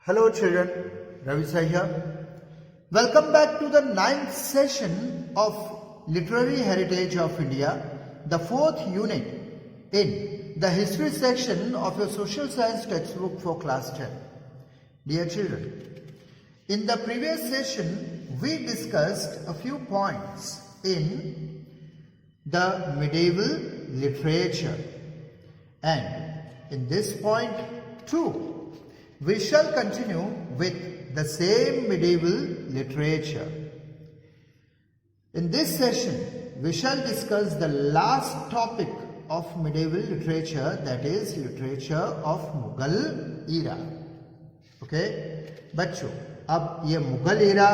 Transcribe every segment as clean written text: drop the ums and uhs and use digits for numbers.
Hello children, Ravi Sai here. Welcome back to the 9th session of Literary Heritage of India, the 4th unit in the history section of your social science textbook for class 10. Dear children, in the previous session we discussed a few points in the medieval literature, and in this point too we shall continue with the same medieval literature. In this session, we shall discuss the last topic of medieval literature, that is literature of Mughal era. Okay, बच्चों, अब ये मुगल इरा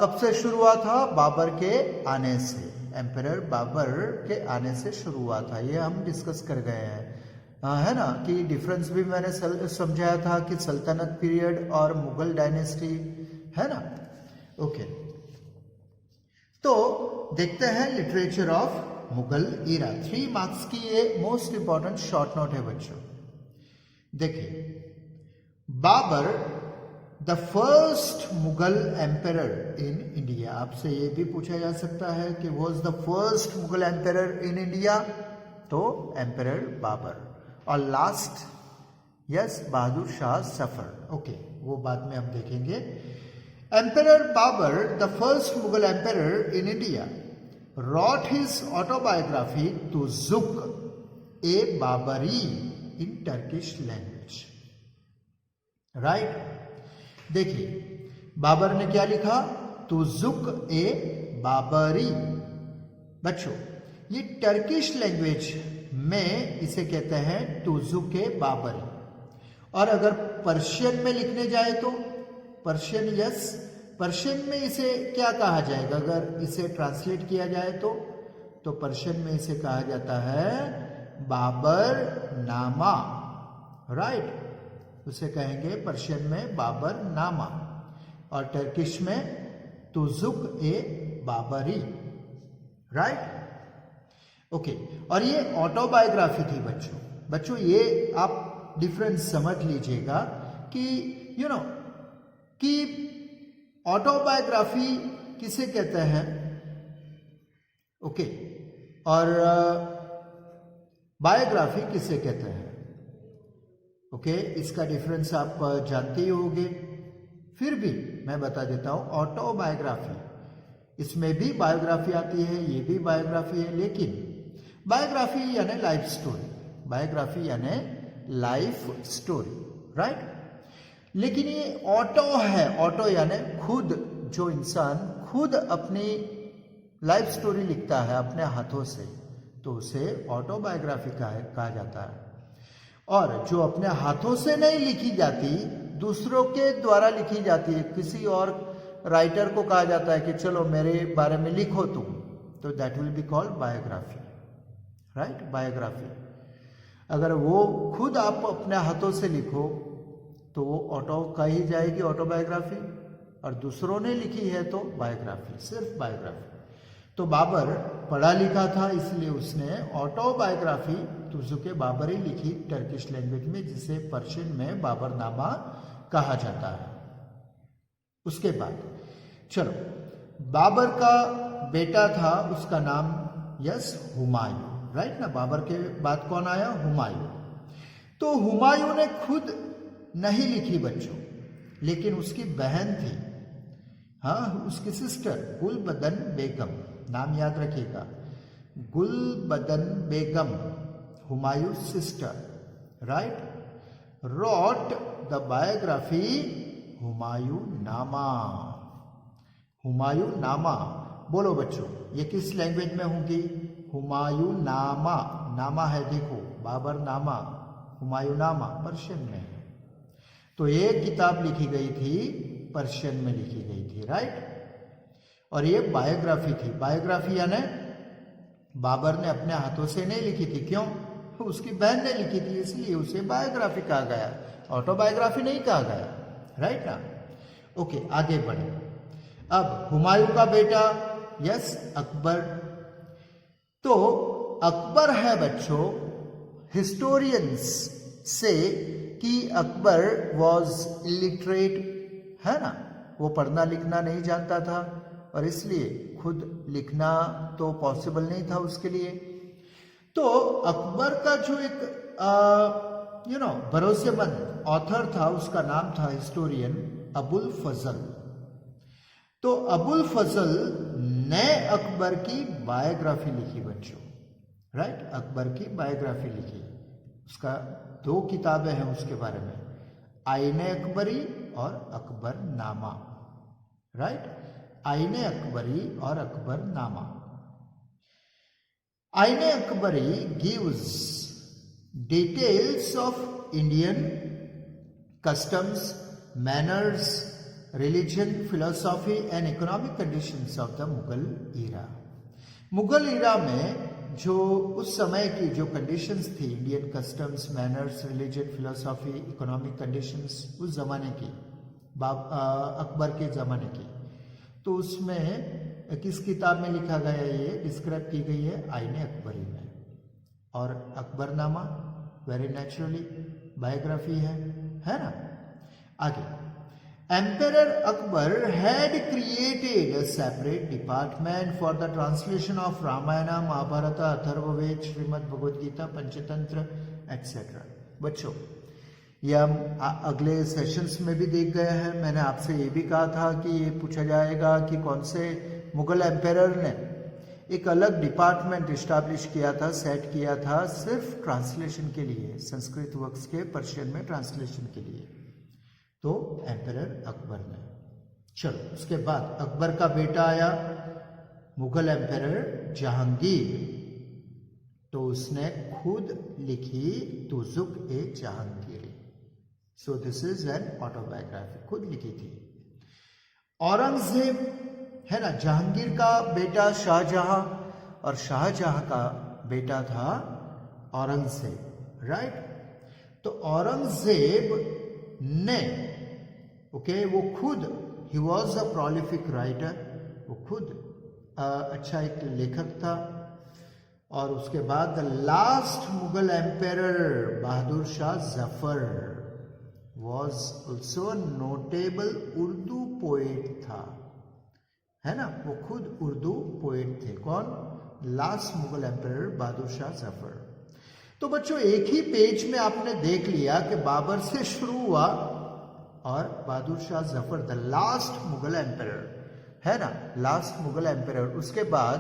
कब से शुरू हुआ था? बाबर के आने से, एम्परर बाबर के आने से शुरू हुआ था. ये हम डिस्कस कर गए हैं, है ना, कि डिफरेंस भी मैंने समझाया था कि सल्तनत पीरियड और मुगल डायनेस्टी, है ना. ओके, तो देखते हैं literature of Mughal era. 3 marks की ये मोस्ट इंपॉर्टेंट शॉर्ट नोट है बच्चों. देखिए, Babar the first Mughal emperor in India. आपसे ये भी पूछा जा सकता है कि was the first Mughal emperor in India, तो एम्परर बाबर. और last, yes, Bahadur Shah Zafar. Okay, वो बाद में हम देखेंगे. Emperor Babar, the first Mughal emperor in India, wrote his autobiography Tuzuk e Babari in Turkish language. Right, देखिए बाबर ने क्या लिखा? तुजुक ए बाबरी. बच्चों, ये टर्किश लैंग्वेज में इसे कहते हैं तुजुक ए बाबरी. और अगर पर्शियन में लिखने जाए तो पर्शियन, यस, पर्शियन में इसे क्या कहा जाएगा? अगर इसे ट्रांसलेट किया जाए तो पर्शियन में इसे कहा जाता है बाबर नामा. राइट, उसे कहेंगे पर्शियन में बाबर नामा, और टर्किश में तुजुक ए बाबरी. Right, okay. और ये ऑटोबायोग्राफी थी बच्चों. ये आप डिफरेंस समझ लीजिएगा कि यू नो कि ऑटोबायोग्राफी किसे कहते हैं, ओके, और बायोग्राफी किसे कहते हैं. ओके, इसका डिफरेंस आप जानते ही होंगे, फिर भी मैं बता देता हूं. ऑटोबायोग्राफी, इसमें भी बायोग्राफी आती है, ये भी बायोग्राफी है, लेकिन बायोग्राफी यानी लाइफ स्टोरी, बायोग्राफी यानी लाइफ स्टोरी. राइट, लेकिन ये ऑटो है. ऑटो यानी खुद, जो इंसान खुद अपनी लाइफ स्टोरी लिखता है अपने हाथों से, तो उसे ऑटोबायोग्राफी कहा जाता है. और जो अपने हाथों से नहीं लिखी जाती, दूसरों के द्वारा लिखी जाती है, किसी और राइटर को कहा जाता है कि चलो मेरे बारे में लिखो तुम, तो that will be called biography. Right, biography. अगर वो खुद आप अपने हाथों से लिखो तो वो ऑटो कही जाएगी, ऑटोबायोग्राफी, और दूसरों ने लिखी है तो बायोग्राफी, सिर्फ बायोग्राफी. तो बाबर पढ़ा लिखा था, इसलिए उसने ऑटोबायोग्राफी तुजुक-ए बाबरी लिखी टर्किश लैंग्वेज में, जिसे पर्शियन में बाबरनामा कहा जाता है. उसके बाद चलो, बाबर का बेटा था, उसका नाम, यस, हुमायूं. राइट ना, बाबर के बाद कौन आया? हुमायूं. तो हुमायूं ने खुद नहीं लिखी बच्चों, लेकिन उसकी बहन थी, हाँ, उसकी सिस्टर गुलबदन बेगम, नाम याद रखिएगा, Gulbadan Begum, Humayun sister, right, wrote the biography Humayun Nama. Humayun नामा, बोलो बच्चों, ये किस लैंग्वेज में होगी? हुमायूं नामा. नामा है, देखो, बाबर नामा, हुमायूं नामा पर्शियन में है. तो ये किताब लिखी गई थी, पर्शियन में लिखी गई थी. राइट, और ये बायोग्राफी थी. बायोग्राफी यानी बाबर ने अपने हाथों से नहीं लिखी थी. क्यों? उसकी बहन ने लिखी थी, इसलिए उसे बायोग्राफी कहा गया, ऑटोबायोग्राफी नहीं कहा गया. राइट ना. ओके, आगे बढ़े. अब हुमायूं का बेटा, यस, अकबर. तो अकबर है बच्चों हिस्टोरियंस से कि अकबर वॉज इलिटरेट, है ना, वो पढ़ना लिखना नहीं जानता था और इसलिए खुद लिखना तो पॉसिबल नहीं था उसके लिए। तो अकबर का जो एक भरोसेमंद ऑथर था उसका नाम था हिस्टोरियन अबुल फजल। तो अबुल फजल ने अकबर की बायोग्राफी लिखी बच्चों, राइट, अकबर की बायोग्राफी लिखी। उसका 2 किताबें हैं उसके बारे में, आईने अकबरी और अकबरनामा, राइट, आईने अकबरी और अकबरनामा। आईने Akbari gives details of Indian customs, manners, religion, philosophy and economic conditions of the Mughal era. Mughal Ira में जो उस समय की जो कंडीशंस थी, Indian customs, manners, religion, philosophy, economic conditions उस जमाने की, अकबर के ज़माने की, तो उसमें किस किताब में लिखा गया है, ये डिस्क्राइब की गई है आईने अकबरी में। और अकबरनामा वेरी नेचुरली बायोग्राफी है ना। आगे, emperor Akbar had created a separate department for the translation of Ramayan, Mahabharat, Atharvaveda, Shrimad Bhagavad Gita, Panchatantra etcetera. बच्चों, ये हम अगले सेशंस में भी देख गए हैं। मैंने आपसे ये भी कहा था कि ये पूछा जाएगा कि कौन से मुगल एम्परर ने एक अलग डिपार्टमेंट इस्टेब्लिश किया था, सेट किया था सिर्फ ट्रांसलेशन के लिए, संस्कृत वर्क्स के पर्शियन में ट्रांसलेशन के लिए, तो एम्परर अकबर ने। चलो, उसके बाद अकबर का बेटा आया मुगल एम्परर जहांगीर, तो उसने खुद लिखी Tuzuk e Jahangir. So this is an autobiography, खुद लिखी थी। औरंगजेब, है ना, जहांगीर का बेटा शाहजहां और शाहजहां का बेटा था औरंगजेब, राइट। तो औरंगजेब ने वो खुद, he was a prolific writer, वो खुद अच्छा एक लेखक था। और उसके बाद the last Mughal emperor Bahadur Shah Zafar was also notable Urdu poet था, है ना, वो खुद उर्दू पोएट थे। कौन? लास्ट मुगल एम्परर बहादुर शाह जफर। तो बच्चों, एक ही पेज में आपने देख लिया कि बाबर से शुरू हुआ और Bahadur Shah Zafar the last Mughal emperor, है ना, लास्ट मुगल एम्परर। उसके बाद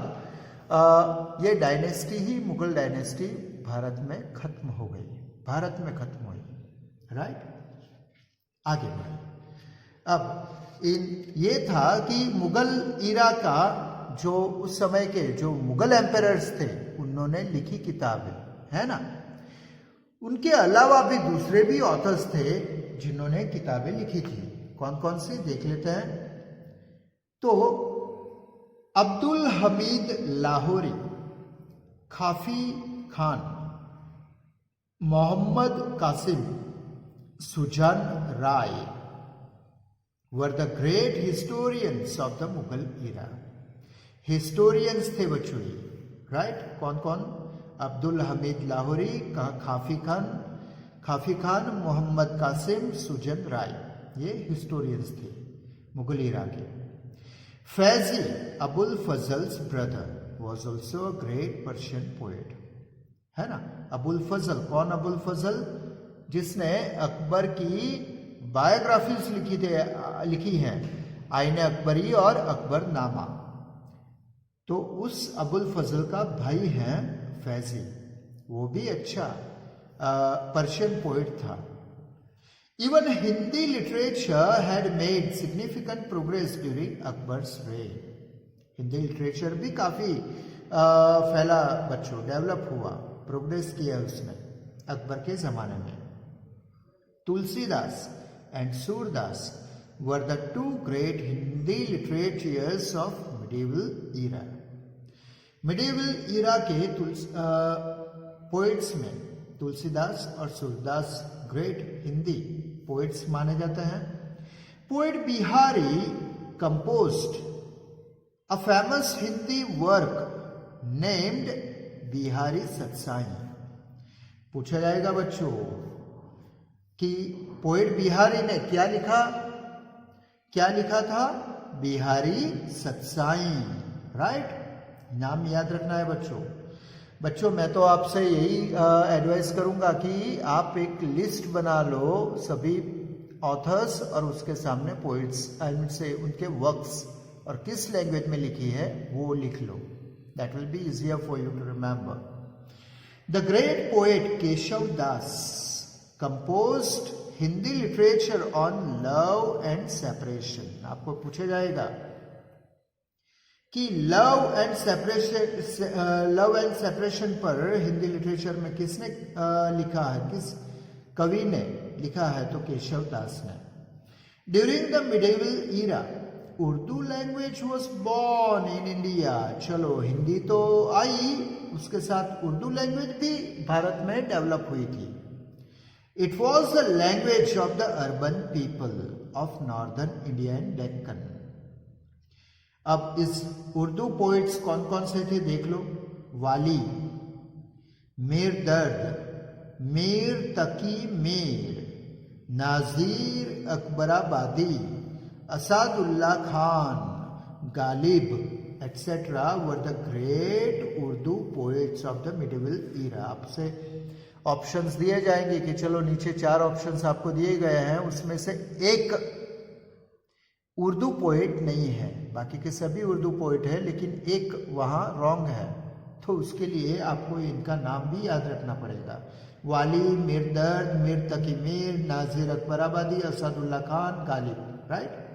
ये डायनेस्टी ही, मुगल डायनेस्टी भारत में खत्म हो गई, भारत में खत्म हुई, राइट। आगे बढ़े। अब ये था कि मुगल ईरा का जो उस समय के जो मुगल एम्परर्स थे उन्होंने लिखी किताबें, है ना। उनके अलावा भी दूसरे भी ऑथर्स थे जिन्होंने किताबें लिखी थी। कौन कौन सी देख लेते हैं। तो Abdul Hamid Lahori, Khafi Khan, Mohammad Qasim, Sujan Rai were the great historians of the Mughal era. Historians थे बच्चों, राइट। कौन कौन? अब्दुल हमीद लाहौरी, काफी खान, मोहम्मद कासिम, सुजन राय, ये हिस्टोरियंस थे मुगल ईरा के। Faizi, Abul Fazl's brother, was also a great Persian poet, है ना। अबुल फजल, कौन अबुल फजल? जिसने अकबर की बायोग्राफीज लिखी हैं, आईने अकबरी और अकबरनामा। तो उस अबुल फजल का भाई है फैजी, वो भी अच्छा पर्शियन पोएट था। Even Hindi literature had made significant progress during Akbar's reign. Hindi literature भी काफी फैला बच्चों, डेवलप हुआ, प्रोग्रेस किया उसने अकबर के जमाने में। Tulsidas and Surdas were the two great Hindi literatures of medieval era. Medieval era के पोएट्स में तुलसीदास और सूरदास ग्रेट हिंदी पोएट्स माने जाते हैं। Poet Bihari composed a famous Hindi work named Bihari Satsai. पूछा जाएगा बच्चों कि पोएट बिहारी ने क्या लिखा था? बिहारी सत्साई, राइट? नाम याद रखना है बच्चों मैं तो आपसे यही एडवाइस करूंगा कि आप एक लिस्ट बना लो सभी ऑथर्स और उसके सामने पोइट्स से उनके वर्क्स और किस लैंग्वेज में लिखी है वो लिख लो. That will be easier for you to remember. The great poet Keshav Das composed Hindi literature on love and separation. आपको पूछा जाएगा कि लव एंड सेपरेशन पर हिंदी लिटरेचर में किसने लिखा है, किस कवि ने लिखा है? तो केशव दास ने. During the medieval era Urdu language was born in India. चलो हिंदी तो आई, उसके साथ उर्दू लैंग्वेज भी भारत में डेवलप हुई थी. It was the language of the urban people of northern India and Deccan. अब इस उर्दू पोइट्स कौन कौन से थे देख लो. वाली, Mir Dard, Mir Taqi Mir, Nazir Akbarabadi, Asadullah Khan, Ghalib etc. were the great Urdu poets of the medieval era. आपसे ऑप्शंस दिए जाएंगे कि चलो नीचे 4 ऑप्शंस आपको दिए गए हैं, उसमें से एक उर्दू पोएट नहीं है, बाकी के सभी उर्दू पोएट है लेकिन एक वहां रॉन्ग है, तो उसके लिए आपको इनका नाम भी याद रखना पड़ेगा. वाली, मीर दर्द, मीर तकी मीर, नाजिर अकबराबादी, असदुल्ला खान, गालिब, राइट.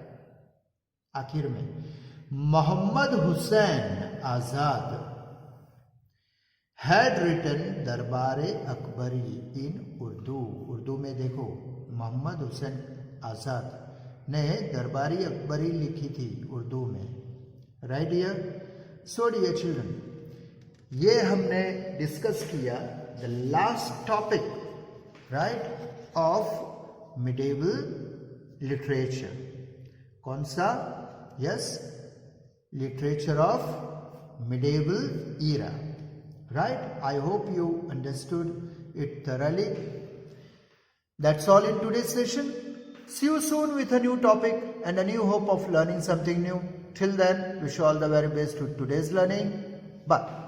आखिर में मोहम्मद हुसैन आजाद हैड रिटन दरबारे अकबरी इन उर्दू. उर्दू में देखो मोहम्मद हुसैन आजाद ने दरबारी अकबरी लिखी थी उर्दू में, right dear. So dear children, ये हमने डिस्कस किया the last topic, right, of medieval literature. कौन सा? Yes, literature of medieval era, right? I hope you understood it thoroughly. That's all in today's session. See you soon with a new topic and a new hope of learning something new. Till then, wish you all the very best with today's learning. Bye.